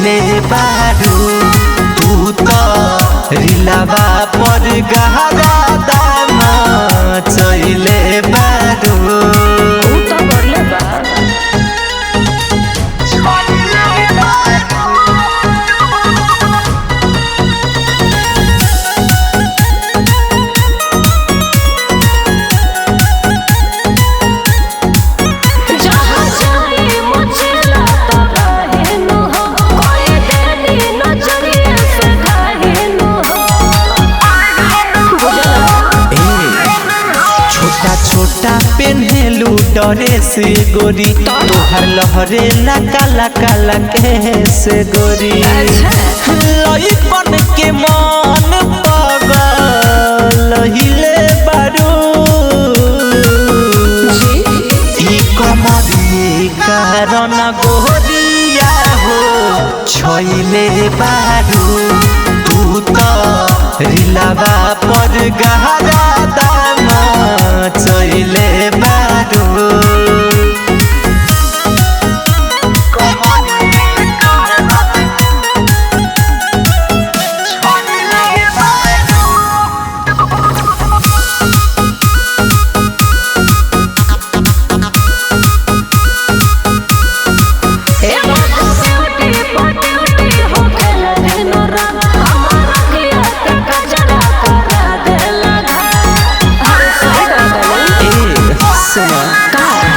छोइले बारू तू तो रिलावा पर गहरा दाम चइले बारू छोटा पेन्हेलू डरे से गोरी तोहर लहरे ला काला काला कैसे गोरी लइपन के मन पागल हिले बारू ई कमरी कारण गोरिया हो छोइले बारू तू तो रिलावा पर गहरा दाम चइले बारू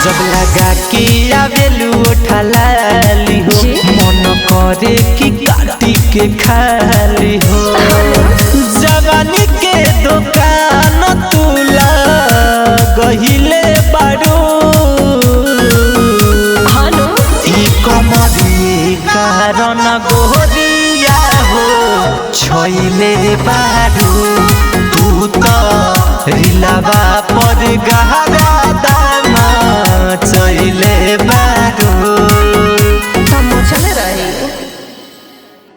जब लगा के आवेलू उठलाली हो मन करे कि काटी के खाली हो जवानी के दुकान तुला गहिले बारू ई कमरी कारण गोरिया हो छोइले बारू तू तो रिलावा पर गहरा